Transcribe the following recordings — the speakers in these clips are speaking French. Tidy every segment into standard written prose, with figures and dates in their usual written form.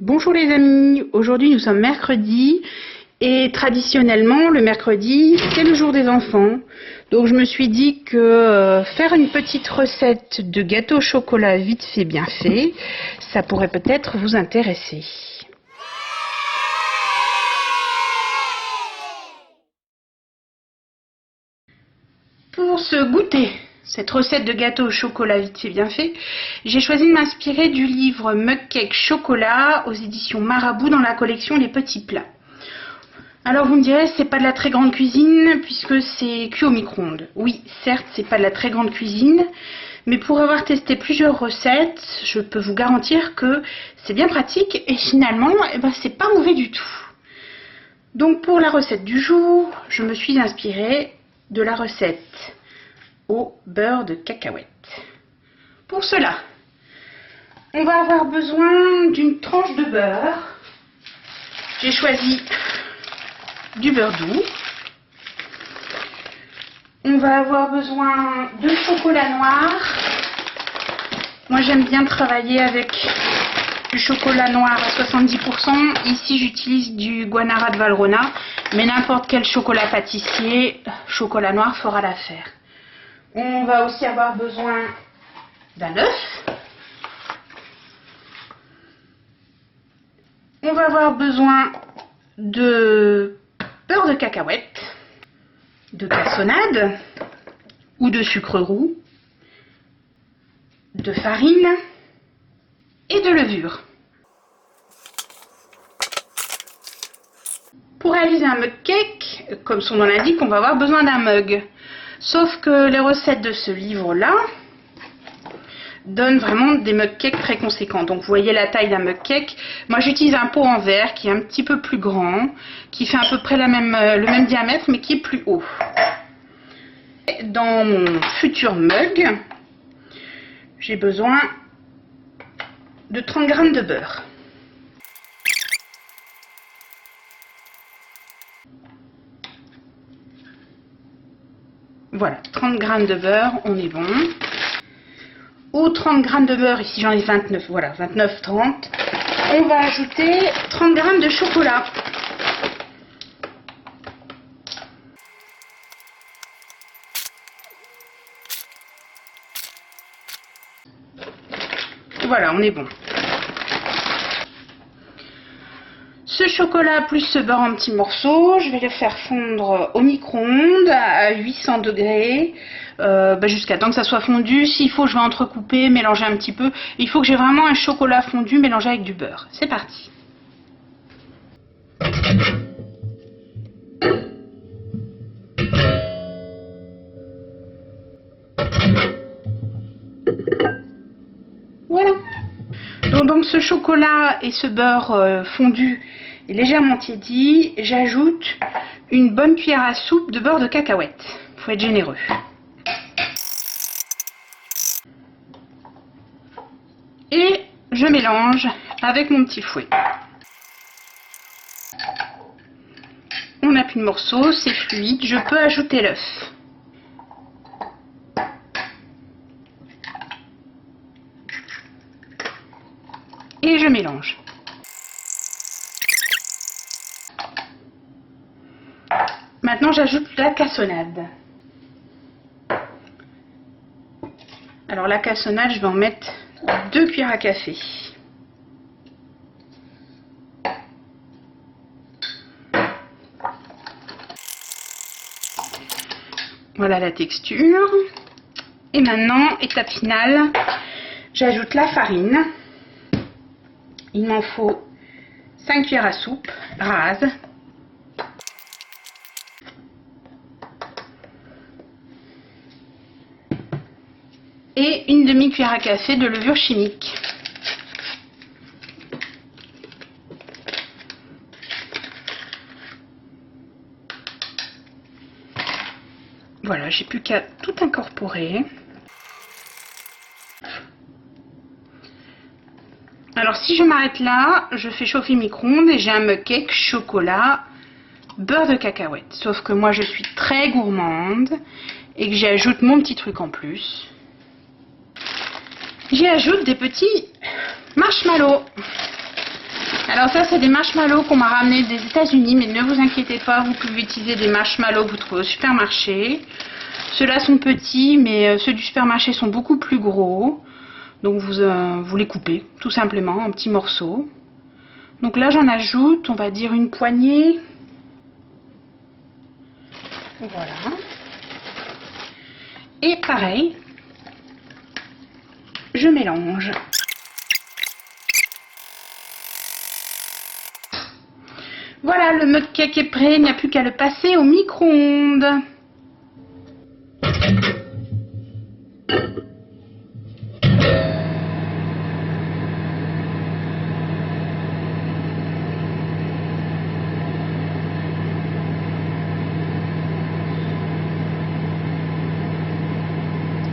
Bonjour les amis, aujourd'hui nous sommes mercredi et traditionnellement le mercredi c'est le jour des enfants. Donc je me suis dit que faire une petite recette de gâteau au chocolat vite fait bien fait, ça pourrait peut-être vous intéresser. Pour ce goûter, cette recette de gâteau au chocolat vite fait bien fait, j'ai choisi de m'inspirer du livre Mug Cake Chocolat aux éditions Marabout dans la collection Les Petits Plats. Alors vous me direz, c'est pas de la très grande cuisine puisque c'est cuit au micro-ondes. Oui, certes, c'est pas de la très grande cuisine, mais pour avoir testé plusieurs recettes, je peux vous garantir que c'est bien pratique et finalement, c'est pas mauvais du tout. Donc pour la recette du jour, je me suis inspirée de la recette au beurre de cacahuète. Pour cela, on va avoir besoin d'une tranche de beurre. J'ai choisi du beurre doux. On va avoir besoin de chocolat noir. Moi j'aime bien travailler avec du chocolat noir à 70%. Ici j'utilise du Guanara de Valrhona, mais n'importe quel chocolat pâtissier, chocolat noir fera l'affaire. On va aussi avoir besoin d'un œuf. On va avoir besoin de beurre de cacahuète, de cassonade ou de sucre roux, de farine et de levure. Pour réaliser un mug cake, comme son nom l'indique, on va avoir besoin d'un mug. Sauf que les recettes de ce livre-là donnent vraiment des mug cakes très conséquents. Donc vous voyez la taille d'un mug cake. Moi j'utilise un pot en verre qui est un petit peu plus grand, qui fait à peu près le même diamètre mais qui est plus haut. Dans mon futur mug, j'ai besoin de 30 g de beurre. Voilà, 30 g de beurre, on est bon. Aux 30 g de beurre, ici j'en ai 29, voilà, 29, 30. On va ajouter 30 g de chocolat. Voilà, on est bon. Ce chocolat plus ce beurre en petits morceaux, je vais le faire fondre au micro-ondes à 800 degrés jusqu'à temps que ça soit fondu. S'il faut, je vais entrecouper, mélanger un petit peu. Il faut que j'ai vraiment un chocolat fondu mélangé avec du beurre. C'est parti. Voilà. Donc ce chocolat et ce beurre fondu est légèrement tiédi, j'ajoute une bonne cuillère à soupe de beurre de cacahuète. Il faut être généreux. Et je mélange avec mon petit fouet. On n'a plus de morceaux, c'est fluide, je peux ajouter l'œuf. Et je mélange. Maintenant, j'ajoute la cassonade. Alors la cassonade, je vais en mettre 2 cuillères à café. Voilà la texture. Et maintenant, étape finale, j'ajoute la farine. Il m'en faut 5 cuillères à soupe rase. Et une demi-cuillère à café de levure chimique. Voilà, j'ai plus qu'à tout incorporer. Alors si je m'arrête là, je fais chauffer le micro-ondes et j'ai un mug cake chocolat beurre de cacahuète. Sauf que moi je suis très gourmande et que j'ajoute mon petit truc en plus. J'y ajoute des petits marshmallows. Alors ça, c'est des marshmallows qu'on m'a ramenés des États-Unis, mais ne vous inquiétez pas, vous pouvez utiliser des marshmallows que vous trouvez au supermarché. Ceux-là sont petits, mais ceux du supermarché sont beaucoup plus gros. Donc vous les coupez, tout simplement, en petits morceaux. Donc là, j'en ajoute, on va dire une poignée. Voilà. Et pareil, je mélange. Voilà, le mug cake est prêt, il n'y a plus qu'à le passer au micro-ondes.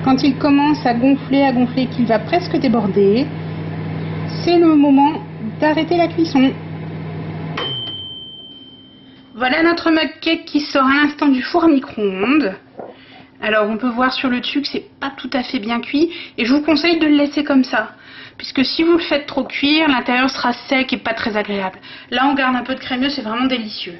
Quand il commence à gonfler, qu'il va presque déborder, c'est le moment d'arrêter la cuisson. Voilà notre mug cake qui sort à l'instant du four à micro-ondes. Alors on peut voir sur le dessus que c'est pas tout à fait bien cuit et je vous conseille de le laisser comme ça. Puisque si vous le faites trop cuire, l'intérieur sera sec et pas très agréable. Là on garde un peu de crémeux, c'est vraiment délicieux.